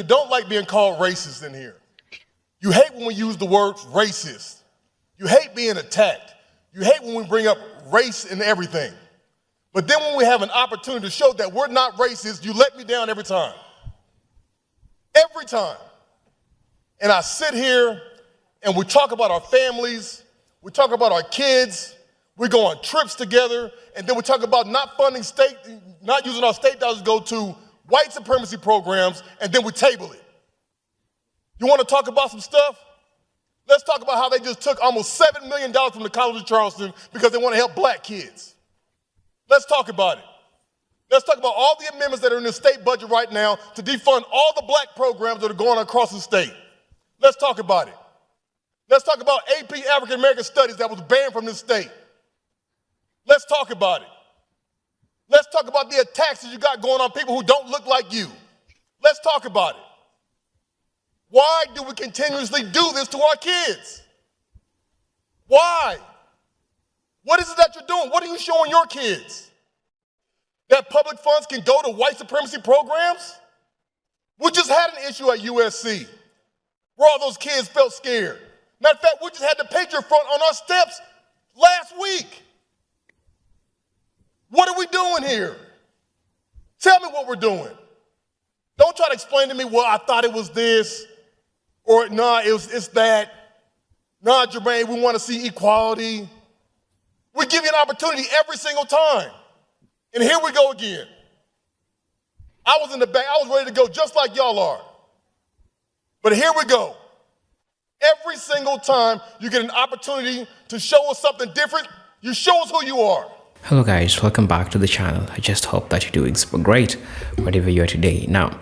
You don't like being called racist in here. You hate when we use the word racist. You hate being attacked. You hate when we bring up race in everything. But then when we have an opportunity to show that we're not racist, you let me down every time. Every time. And I sit here and we talk about our families, we talk about our kids, we go on trips together, and then we talk about not using our state dollars to go to white supremacy programs, and then we table it. You want to talk about some stuff? Let's talk about how they just took almost $7 million from the College of Charleston because they want to help black kids. Let's talk about it. Let's talk about all the amendments that are in the state budget right now to defund all the black programs that are going across the state. Let's talk about it. Let's talk about AP African American Studies that was banned from this state. Let's talk about it. Let's talk about the attacks that you got going on people who don't look like you. Let's talk about it. Why do we continuously do this to our kids? Why? What is it that you're doing? What are you showing your kids? That public funds can go to white supremacy programs? We just had an issue at USC where all those kids felt scared. Matter of fact, we just had the Patriot Front on our steps last week. What are we doing here? Tell me what we're doing. Don't try to explain to me, well, I thought it was this, or nah, it's that. Nah, Jermaine, we want to see equality. We give you an opportunity every single time. And here we go again. I was in the back, I was ready to go just like y'all are. But here we go. Every single time you get an opportunity to show us something different, you show us who you are. Hello guys, welcome back to the channel. I just hope that you're doing super great whatever you are today. Now,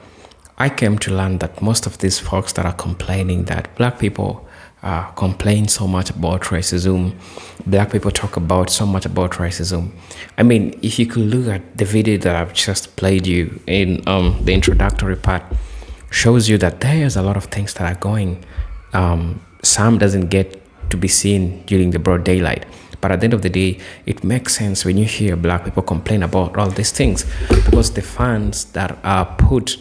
I came to learn that most of these folks that are complaining that black people complain so much about racism, black people talk about so much about racism. I mean, if you could look at the video that I've just played you in the introductory part, shows you that there's a lot of things that are going. Some doesn't get to be seen during the broad daylight. But at the end of the day, it makes sense when you hear black people complain about all these things, because the funds that are put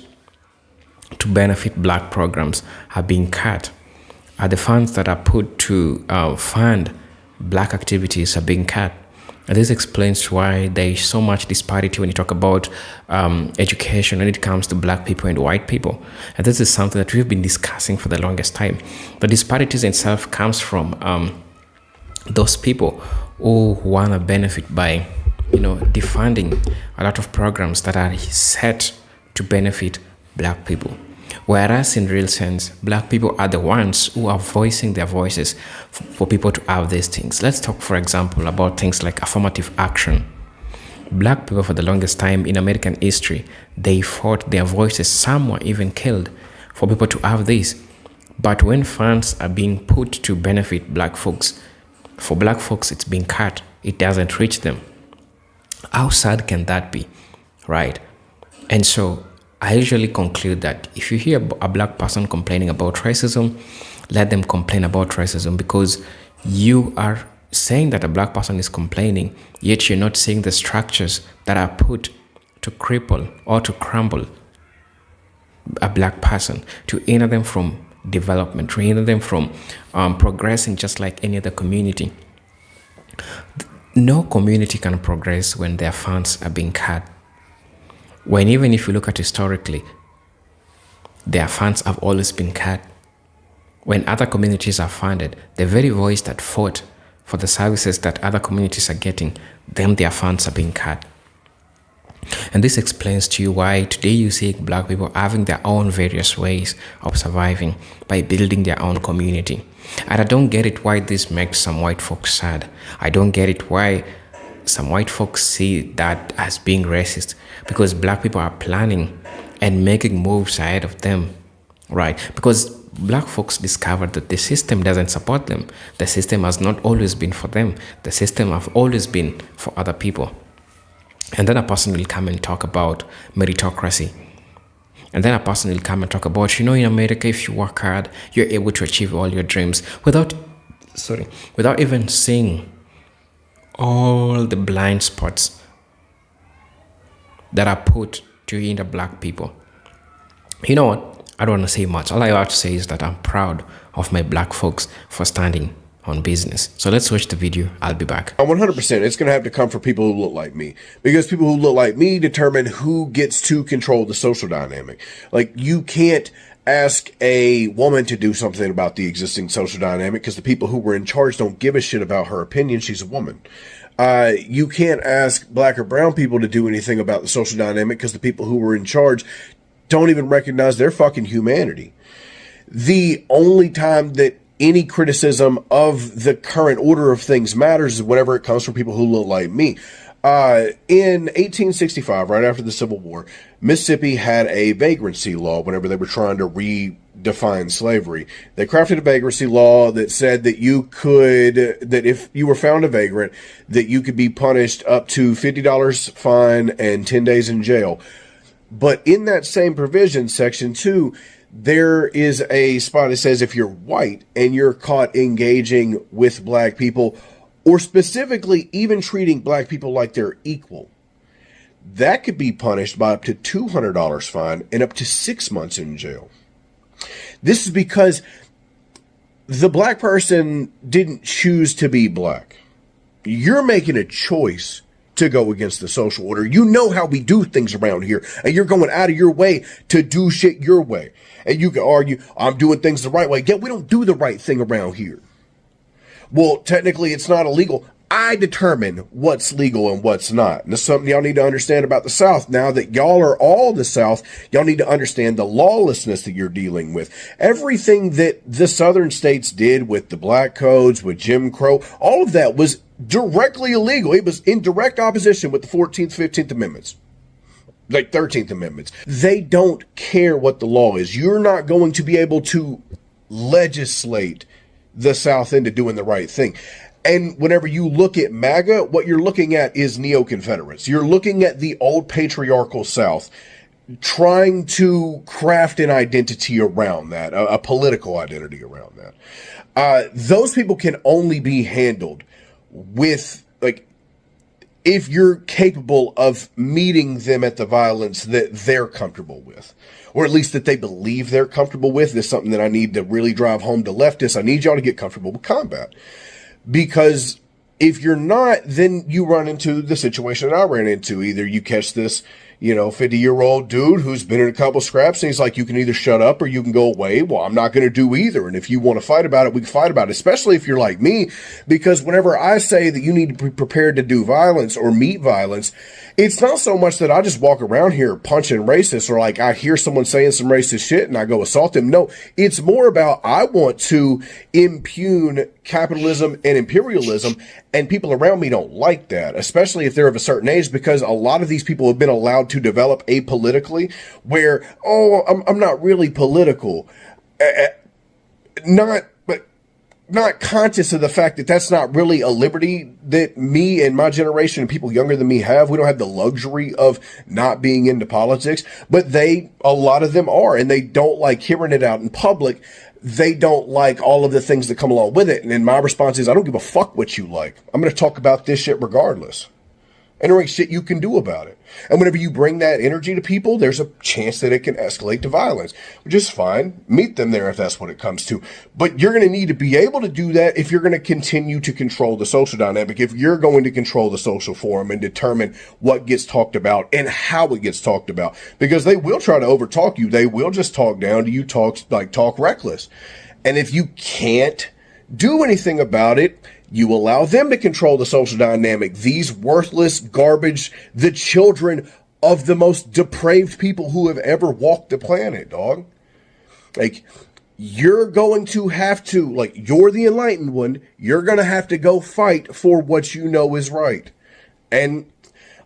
to benefit black programs are being cut. The funds that are put to fund black activities are being cut. And this explains why there is so much disparity when you talk about education when it comes to black people and white people. And this is something that we've been discussing for the longest time. The disparities itself comes from those people who want to benefit by, defunding a lot of programs that are set to benefit black people. Whereas in real sense, black people are the ones who are voicing their voices for people to have these things. Let's talk, for example, about things like affirmative action. Black people for the longest time in American history, they fought their voices. Some were even killed for people to have this. But when funds are being put to benefit black folks, for black folks, it's being cut. It doesn't reach them. How sad can that be, right? And so I usually conclude that if you hear a black person complaining about racism, let them complain about racism, because you are saying that a black person is complaining, yet you're not seeing the structures that are put to cripple or to crumble a black person, to hinder them from development, to hinder them from progressing just like any other community. No community can progress when their funds are being cut. When even if you look at historically, their funds have always been cut. When other communities are funded, the very voice that fought for the services that other communities are getting, their funds are being cut. And this explains to you why today you see black people having their own various ways of surviving by building their own community. And I don't get it why this makes some white folks sad. I don't get it why some white folks see that as being racist, because black people are planning and making moves ahead of them, right? Because black folks discovered that the system doesn't support them. The system has not always been for them. The system has always been for other people. And then a person will come and talk about meritocracy. And then a person will come and talk about, in America, if you work hard, you're able to achieve all your dreams without even seeing all the blind spots that are put to hinder black people. You know what? I don't want to say much. All I have to say is that I'm proud of my black folks for standing on business. So let's watch the video. I'll be back. 100%. It's going to have to come from people who look like me, because people who look like me determine who gets to control the social dynamic. Like, you can't ask a woman to do something about the existing social dynamic because the people who were in charge don't give a shit about her opinion. She's a woman. You can't ask black or brown people to do anything about the social dynamic because the people who were in charge don't even recognize their fucking humanity. The only time that any criticism of the current order of things matters is whenever it comes from people who look like me. In 1865, right after the Civil War, Mississippi had a vagrancy law whenever they were trying to redefine slavery. They crafted a vagrancy law that said that that if you were found a vagrant, that you could be punished up to $50 fine and 10 days in jail. But in that same provision, Section 2, there is a spot that says if you're white and you're caught engaging with black people, or specifically even treating black people like they're equal, that could be punished by up to $200 fine and up to 6 months in jail. This is because the black person didn't choose to be black. You're making a choice to go against the social order. You know how we do things around here, and you're going out of your way to do shit your way. And you can argue, I'm doing things the right way. Yeah, we don't do the right thing around here. Well, technically, it's not illegal. I determine what's legal and what's not. And that's something y'all need to understand about the South. Now that y'all are all the South, y'all need to understand the lawlessness that you're dealing with. Everything that the Southern states did with the black codes, with Jim Crow, all of that was directly illegal. It was in direct opposition with the 14th, 15th Amendments. Like 13th Amendments. They don't care what the law is. You're not going to be able to legislate the South into doing the right thing. And whenever you look at MAGA, what you're looking at is neo-Confederates. You're looking at the old patriarchal South trying to craft an identity around that, a political identity around that. Those people can only be handled with, like, if you're capable of meeting them at the violence that they're comfortable with, or at least that they believe they're comfortable with. This is something that I need to really drive home to leftists. I need y'all to get comfortable with combat. Because if you're not, then you run into the situation that I ran into. Either you catch this, 50-year-old dude who's been in a couple scraps, and he's like, you can either shut up or you can go away. Well, I'm not going to do either. And if you want to fight about it, we can fight about it, especially if you're like me, because whenever I say that you need to be prepared to do violence or meet violence, it's not so much that I just walk around here punching racists, or like I hear someone saying some racist shit and I go assault them. No, it's more about I want to impugn capitalism and imperialism, and people around me don't like that, especially if they're of a certain age, because a lot of these people have been allowed to develop apolitically, where, I'm not really political. Not conscious of the fact that that's not really a liberty that me and my generation and people younger than me have. We don't have the luxury of not being into politics, but a lot of them are, and they don't like hearing it out in public. They don't like all of the things that come along with it. And then my response is, I don't give a fuck what you like. I'm going to talk about this shit regardless. And there ain't shit you can do about it. And whenever you bring that energy to people, there's a chance that it can escalate to violence, which is fine. Meet them there if that's what it comes to. But you're going to need to be able to do that if you're going to continue to control the social dynamic, if you're going to control the social forum and determine what gets talked about and how it gets talked about. Because they will try to overtalk you. They will just talk down to you, talk reckless. And if you can't do anything about it, you allow them to control the social dynamic. These worthless garbage, the children of the most depraved people who have ever walked the planet, dog. Like, you're going to have to, like, you're the enlightened one. You're going to have to go fight for what you know is right. And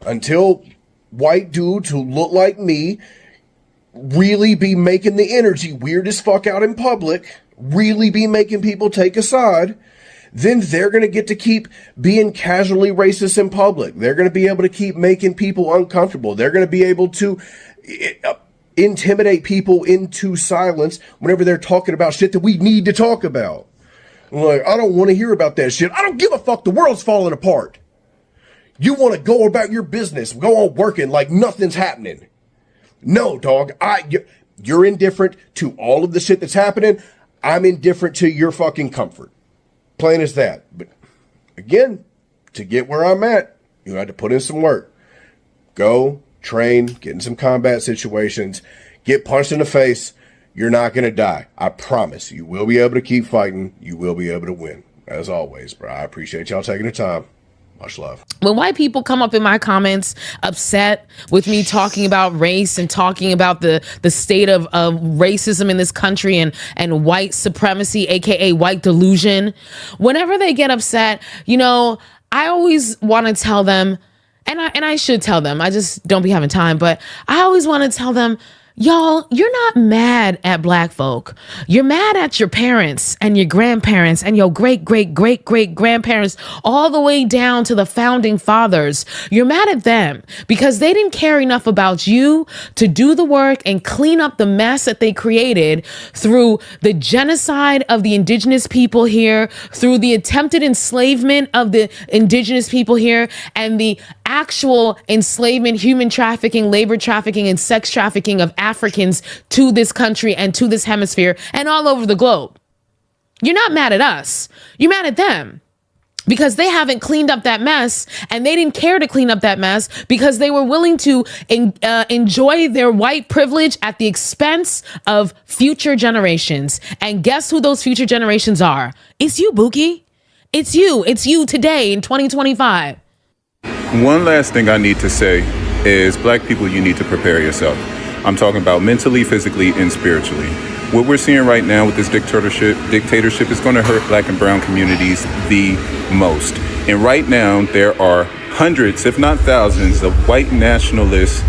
until white dudes who look like me really be making the energy weird as fuck out in public, really be making people take a side, then they're going to get to keep being casually racist in public. They're going to be able to keep making people uncomfortable. They're going to be able to intimidate people into silence whenever they're talking about shit that we need to talk about. Like, I don't want to hear about that shit. I don't give a fuck. The world's falling apart. You want to go about your business, go on working like nothing's happening. No, dog. You're indifferent to all of the shit that's happening. I'm indifferent to your fucking comfort. Plain as that. But again, to get where I'm at, you had to put in some work. Go, train, get in some combat situations, get punched in the face. You're not going to die. I promise. You will be able to keep fighting. You will be able to win. As always, bro. I appreciate y'all taking the time. Much love. When white people come up in my comments upset with me talking about race and talking about the state of racism in this country and white supremacy, aka white delusion, whenever they get upset, you know, I always want to tell them, and I should tell them, I just don't be having time, but I always want to tell them, y'all, you're not mad at black folk. You're mad at your parents and your grandparents and your great, great, great, great grandparents, all the way down to the founding fathers. You're mad at them because they didn't care enough about you to do the work and clean up the mess that they created through the genocide of the indigenous people here, through the attempted enslavement of the indigenous people here, and the actual enslavement, human trafficking, labor trafficking, and sex trafficking of Africans to this country and to this hemisphere and all over the globe. You're not mad at us. You're mad at them because they haven't cleaned up that mess, and they didn't care to clean up that mess because they were willing to enjoy their white privilege at the expense of future generations. And guess who those future generations are? It's you, Buki. It's you. It's you today in 2025. One last thing I need to say is, black people, you need to prepare yourself. I'm talking about mentally, physically, and spiritually. What we're seeing right now with this dictatorship is going to hurt black and brown communities the most. And right now, there are hundreds, if not thousands, of white nationalist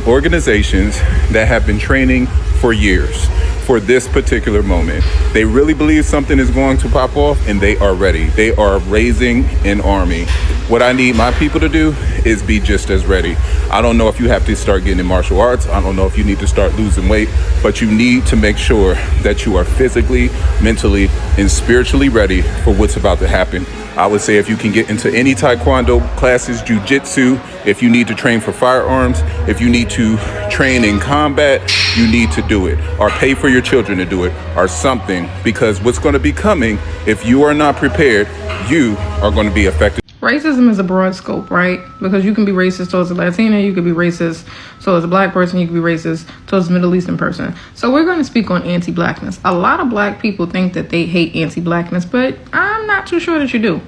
organizations that have been training for years for this particular moment. They really believe something is going to pop off, and they are ready. They are raising an army. What I need my people to do is be just as ready. I don't know if you have to start getting in martial arts. I don't know if you need to start losing weight, but you need to make sure that you are physically, mentally, and spiritually ready for what's about to happen. I would say if you can get into any taekwondo classes, jiu-jitsu, if you need to train for firearms, if you need to train in combat, you need to do it, or pay for your children to do it, or something, because what's going to be coming, if you are not prepared, you are going to be affected. Racism is a broad scope, right? Because you can be racist towards a Latina, you could be racist towards a black person, you could be racist towards a Middle Eastern person. So we're going to speak on anti-blackness. A lot of black people think that they hate anti-blackness, but I'm not too sure that you do.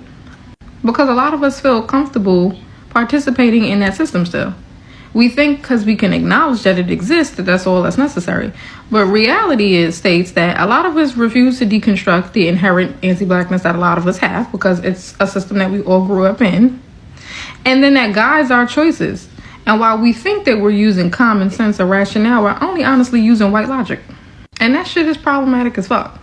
Because a lot of us feel comfortable participating in that system still. We think because we can acknowledge that it exists, that that's all that's necessary. But reality states that a lot of us refuse to deconstruct the inherent anti-blackness that a lot of us have, because it's a system that we all grew up in. And then that guides our choices. And while we think that we're using common sense or rationale, we're only honestly using white logic. And that shit is problematic as fuck.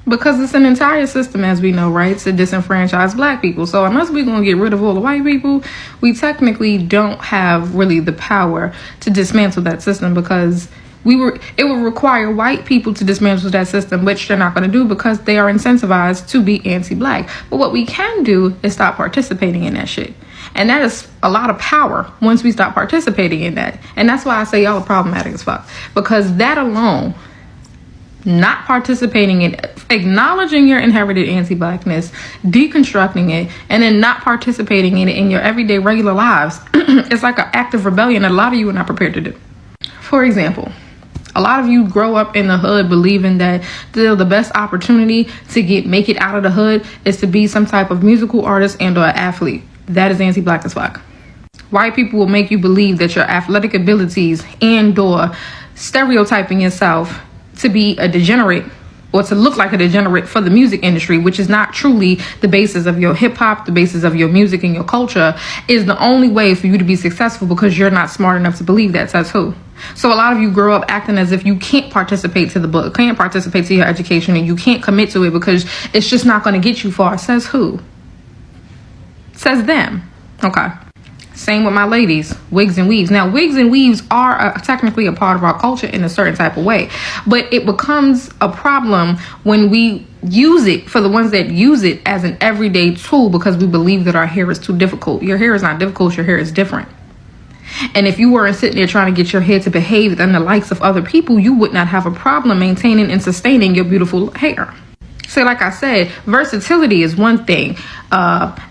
Because it's an entire system, as we know, right, to disenfranchise black people. So unless we're going to get rid of all the white people, we technically don't have really the power to dismantle that system, because it would require white people to dismantle that system, which they're not going to do because they are incentivized to be anti-black. But what we can do is stop participating in that shit. And that is a lot of power once we stop participating in that. And that's why I say y'all are problematic as fuck. Because that alone, not participating in, acknowledging your inherited anti-blackness, deconstructing it, and then not participating in it in your everyday regular lives, it's like an act of rebellion that a lot of you are not prepared to do. For example, a lot of you grow up in the hood believing that the best opportunity to make it out of the hood is to be some type of musical artist and or athlete. That is anti-black as fuck. White people will make you believe that your athletic abilities and or stereotyping yourself to be a degenerate or to look like a degenerate for the music industry, which is not truly the basis of your hip hop, the basis of your music and your culture, is the only way for you to be successful, because you're not smart enough to believe that. Says who? So a lot of you grow up acting as if you can't participate to the book, can't participate to your education, and you can't commit to it because it's just not going to get you far. Says who? Says them. Okay. Same with my ladies, wigs and weaves. Now, wigs and weaves are technically a part of our culture in a certain type of way, but it becomes a problem when we use it, for the ones that use it as an everyday tool, because we believe that our hair is too difficult. Your hair is not difficult, your hair is different. And if you weren't sitting there trying to get your hair to behave than the likes of other people, you would not have a problem maintaining and sustaining your beautiful hair. So like I said, versatility is one thing.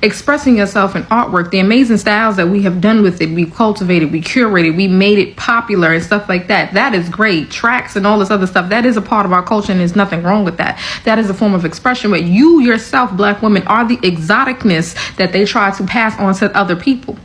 Expressing yourself in artwork, the amazing styles that we have done with it, we cultivated, we curated, we made it popular and stuff like that. That is great. Tracks and all this other stuff, that is a part of our culture, and there's nothing wrong with that. That is a form of expression. But you yourself, Black women, are the exoticness that they try to pass on to other people.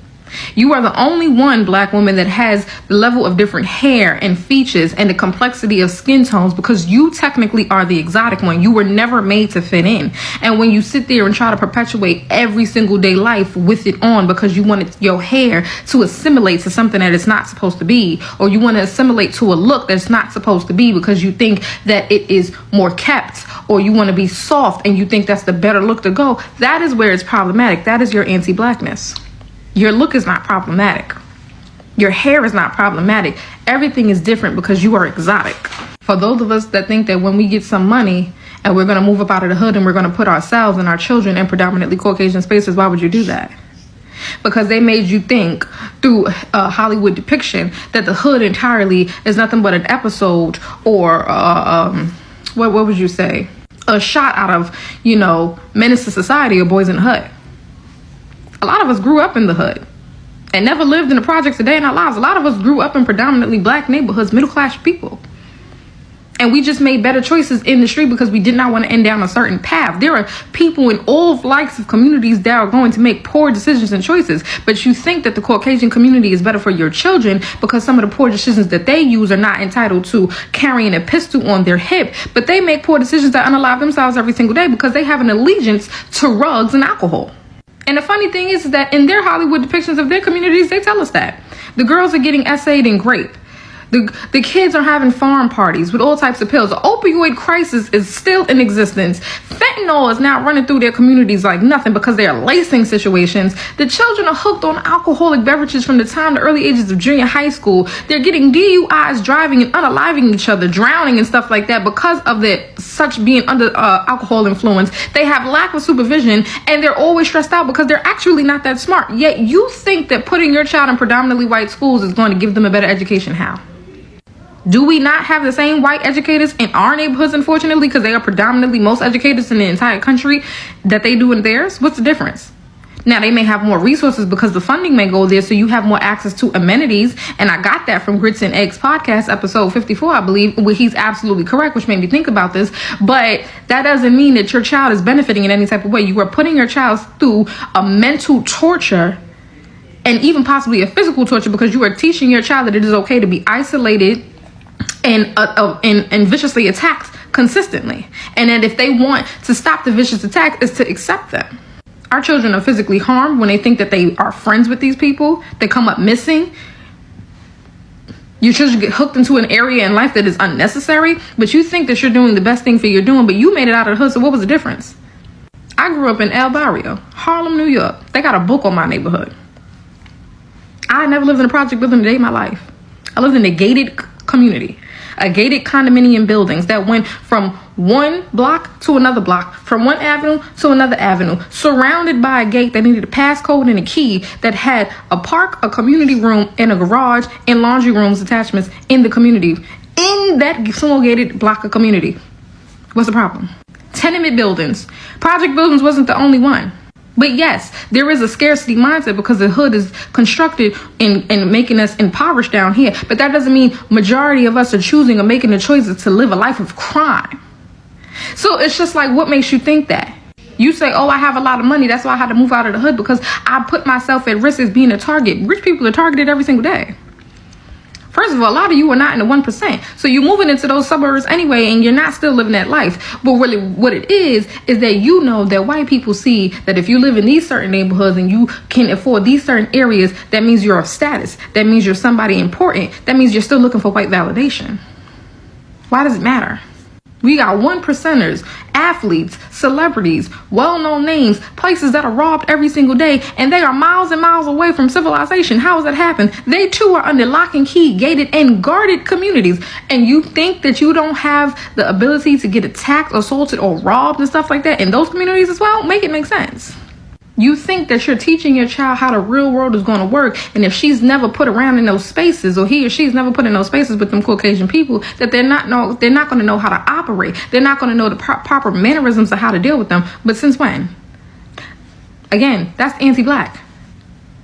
You are the only one Black woman that has the level of different hair and features and the complexity of skin tones, because you technically are the exotic one. You were never made to fit in. And when you sit there and try to perpetuate every single day life with it on because you want your hair to assimilate to something that it's not supposed to be, or you want to assimilate to a look that's not supposed to be because you think that it is more kept, or you want to be soft and you think that's the better look to go, that is where it's problematic. That is your anti-Blackness. Your look is not problematic. Your hair is not problematic. Everything is different because you are exotic. For those of us that think that when we get some money and we're going to move up out of the hood and we're going to put ourselves and our children in predominantly Caucasian spaces, why would you do that? Because they made you think through a Hollywood depiction that the hood entirely is nothing but an episode or what would you say? A shot out of, Menace to Society or Boys in the Hood. A lot of us grew up in the hood and never lived in the projects a day in our lives. A lot of us grew up in predominantly Black neighborhoods, middle-class people. And we just made better choices in the street because we did not want to end down a certain path. There are people in all likes of communities that are going to make poor decisions and choices. But you think that the Caucasian community is better for your children because some of the poor decisions that they use are not entitled to carrying a pistol on their hip. But they make poor decisions that unalive themselves every single day because they have an allegiance to rugs and alcohol. And the funny thing is that in their Hollywood depictions of their communities, they tell us that. The girls are getting essayed in grape. The kids are having farm parties with all types of pills. The opioid crisis is still in existence. Fentanyl is now running through their communities like nothing because they are lacing situations. The children are hooked on alcoholic beverages from the time the early ages of junior high school. They're getting DUIs, driving and unaliving each other, drowning and stuff like that because of such being under alcohol influence. They have lack of supervision and they're always stressed out because they're actually not that smart. Yet you think that putting your child in predominantly white schools is going to give them a better education. How? Do we not have the same white educators in our neighborhoods, unfortunately, because they are predominantly most educators in the entire country that they do in theirs? What's the difference? Now, they may have more resources because the funding may go there, so you have more access to amenities. And I got that from Grits and Eggs podcast, episode 54, I believe, where he's absolutely correct, which made me think about this. But that doesn't mean that your child is benefiting in any type of way. You are putting your child through a mental torture and even possibly a physical torture because you are teaching your child that it is okay to be isolated and viciously attacked consistently, and that if they want to stop the vicious attack is to accept them. Our children are physically harmed when they think that they are friends with these people. They come up missing. Your children get hooked into an area in life that is unnecessary, but you think that you're doing the best thing for you're doing, but you made it out of the hood, so what was the difference? I grew up in El Barrio, Harlem, New York. They got a book on my neighborhood. I never lived in a project building a day in my life. I lived in a gated community, a gated condominium buildings that went from one block to another block, from one avenue to another avenue, surrounded by a gate that needed a passcode and a key, that had a park, a community room, and a garage and laundry rooms attachments in the community, in that small gated block of community. What's the problem? Tenement buildings. Project buildings wasn't the only one. But yes, there is a scarcity mindset because the hood is constructed in making us impoverished down here. But that doesn't mean majority of us are choosing or making the choices to live a life of crime. So it's just like, what makes you think that? You say, oh, I have a lot of money, that's why I had to move out of the hood because I put myself at risk as being a target. Rich people are targeted every single day. First of all, a lot of you are not in the 1%. So you're moving into those suburbs anyway, and you're not still living that life. But really what it is that you know that white people see that if you live in these certain neighborhoods and you can afford these certain areas, that means you're of status. That means you're somebody important. That means you're still looking for white validation. Why does it matter? We got 1%ers, athletes, celebrities, well-known names, places that are robbed every single day, and they are miles and miles away from civilization. How does that happen? They too are under lock and key, gated and guarded communities. And you think that you don't have the ability to get attacked, assaulted, or robbed and stuff like that in those communities as well? Make it make sense. You think that you're teaching your child how the real world is going to work, and if she's never put around in those spaces, or he or she's never put in those spaces with them Caucasian people, that they're not going to know how to operate. They're not going to know the proper mannerisms of how to deal with them. But since when? Again, that's anti-black.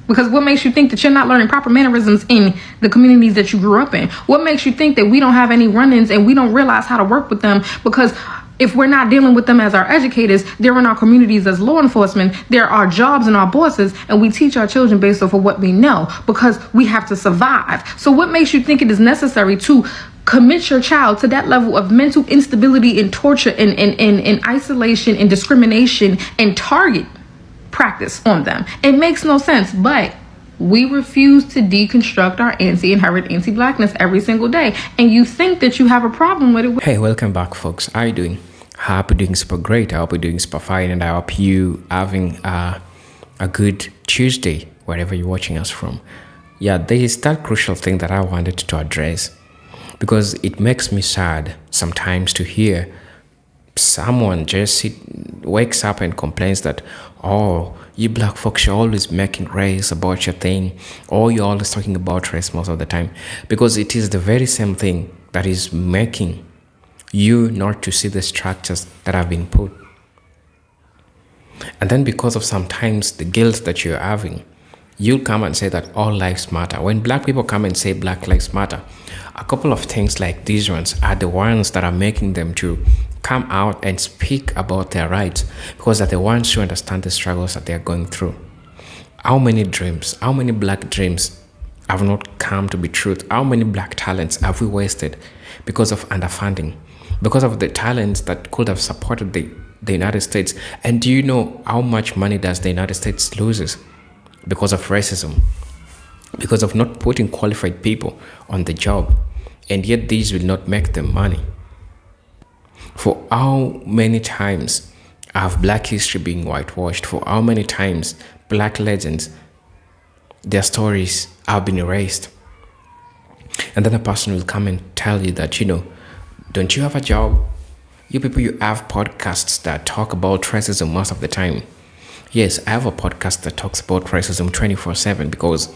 Because what makes you think that you're not learning proper mannerisms in the communities that you grew up in? What makes you think that we don't have any run-ins and we don't realize how to work with them? Because if we're not dealing with them as our educators, they're in our communities as law enforcement, they're our jobs and our bosses, and we teach our children based off of what we know because we have to survive. So what makes you think it is necessary to commit your child to that level of mental instability and torture and isolation and discrimination and target practice on them? It makes no sense, but we refuse to deconstruct our inherent anti-blackness every single day. And you think that you have a problem with it. Hey, welcome back, folks. How are you doing? I hope you're doing super great. I hope you're doing super fine, and I hope you having a good Tuesday wherever you're watching us from. Yeah, there is that crucial thing that I wanted to address, because it makes me sad sometimes to hear someone just wakes up and complains that, oh, you black folks, you're always making race about your thing, or you're always talking about race most of the time, because it is the very same thing that is making you not to see the structures that have been put. And then because of sometimes the guilt that you're having, you'll come and say that all lives matter. When black people come and say black lives matter, a couple of things like these ones are the ones that are making them to come out and speak about their rights, because they're the ones who understand the struggles that they're going through. How many dreams, how many black dreams have not come to be truth? How many black talents have we wasted because of underfunding, because of the talents that could have supported the United States? And do you know how much money does the United States loses because of racism, because of not putting qualified people on the job? And yet these will not make them money. For how many times have black history been whitewashed? For how many times black legends, their stories have been erased? And then a person will come and tell you that, don't you have a job? You people, you have podcasts that talk about racism most of the time. Yes, I have a podcast that talks about racism 24/7, because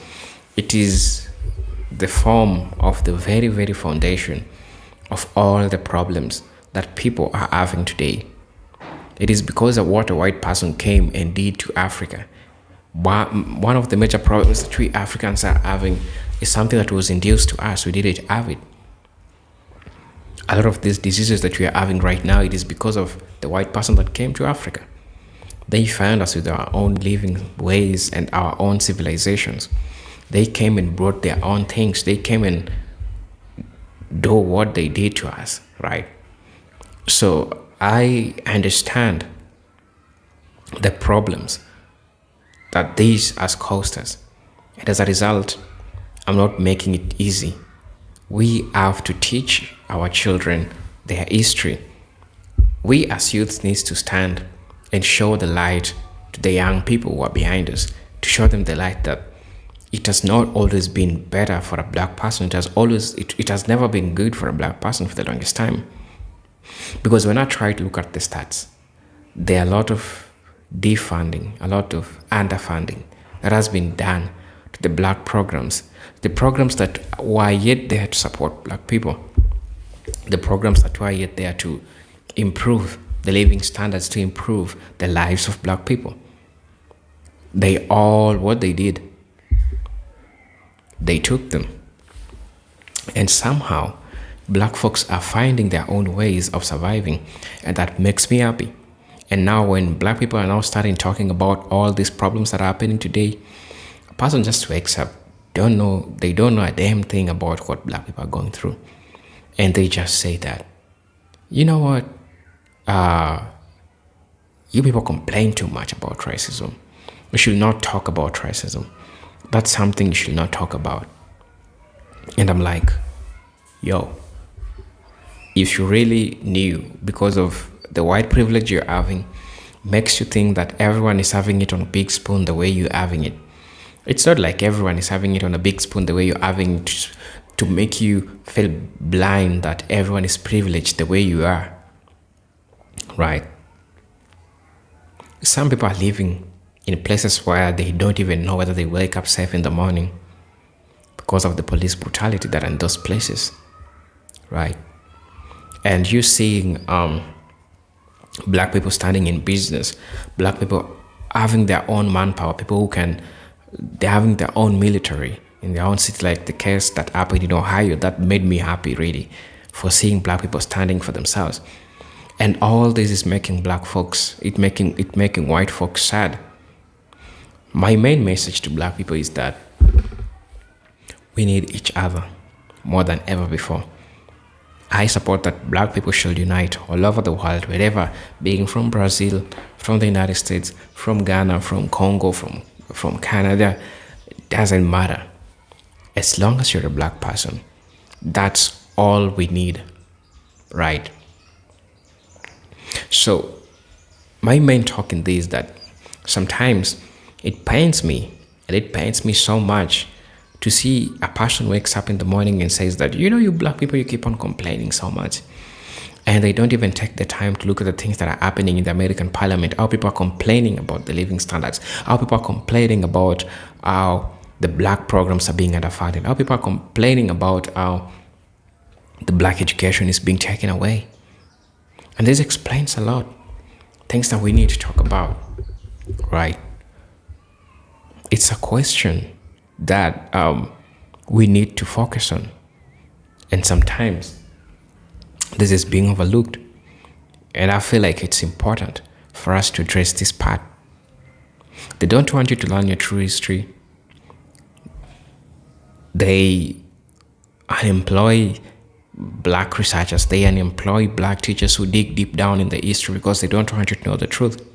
it is the form of the very, very foundation of all the problems that people are having today. It is because of what a white person came and did to Africa. One of the major problems that we Africans are having is something that was induced to us. We didn't have it. A lot of these diseases that we are having right now, it is because of the white person that came to Africa. They found us with our own living ways and our own civilizations. They came and brought their own things. They came and do what they did to us, right? So I understand the problems that these has caused us. And as a result, I'm not making it easy. We have to teach our children their history. We as youths need to stand and show the light to the young people who are behind us, to show them the light that it has not always been better for a black person. It has never been good for a black person for the longest time. Because when I try to look at the stats, there are a lot of defunding, a lot of underfunding that has been done to the black programs, the programs that were yet there to support black people, the programs that were yet there to improve the living standards, to improve the lives of black people. What they did, they took them. And somehow, black folks are finding their own ways of surviving, and that makes me happy. And now when black people are now starting talking about all these problems that are happening today, a person just wakes up, they don't know a damn thing about what black people are going through. And they just say that, you know what, you people complain too much about racism. We should not talk about racism. That's something you should not talk about. And I'm like, yo, if you really knew, because of the white privilege you're having, makes you think that everyone is having it on a big spoon the way you're having it. It's not like everyone is having it on a big spoon the way you're having it to make you feel blind that everyone is privileged the way you are. Right? Some people are living in places where they don't even know whether they wake up safe in the morning because of the police brutality that are in those places, right? And you seeing black people standing in business, black people having their own manpower, people who can, they're having their own military in their own city, like the case that happened in Ohio. That made me happy, really, for seeing black people standing for themselves. And all this is making black folks, it making white folks sad. My main message to black people is that we need each other more than ever before. I support that black people should unite all over the world, wherever, being from Brazil, from the United States, from Ghana, from Congo, from Canada. It doesn't matter. As long as you're a black person, that's all we need, right? So my main talk in this is that sometimes it pains me, and it pains me so much to see a person wakes up in the morning and says that, you black people, you keep on complaining so much. And they don't even take the time to look at the things that are happening in the American parliament, how people are complaining about the living standards, how people are complaining about how the black programs are being underfunded, how people are complaining about how the black education is being taken away. And this explains a lot, things that we need to talk about, right? It's a question that we need to focus on. And sometimes this is being overlooked. And I feel like it's important for us to address this part. They don't want you to learn your true history. They unemploy black researchers. They unemploy black teachers who dig deep down in the history because they don't want you to know the truth.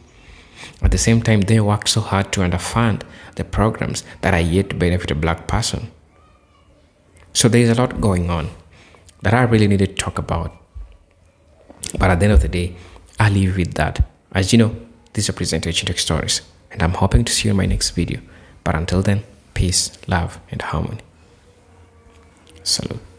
At the same time, they work so hard to underfund the programs that are yet to benefit a black person. So there's a lot going on that I really need to talk about. But at the end of the day, I'll leave with that. As you know, this is Representation Tech Stories, and I'm hoping to see you in my next video. But until then, peace, love, and harmony. Salute.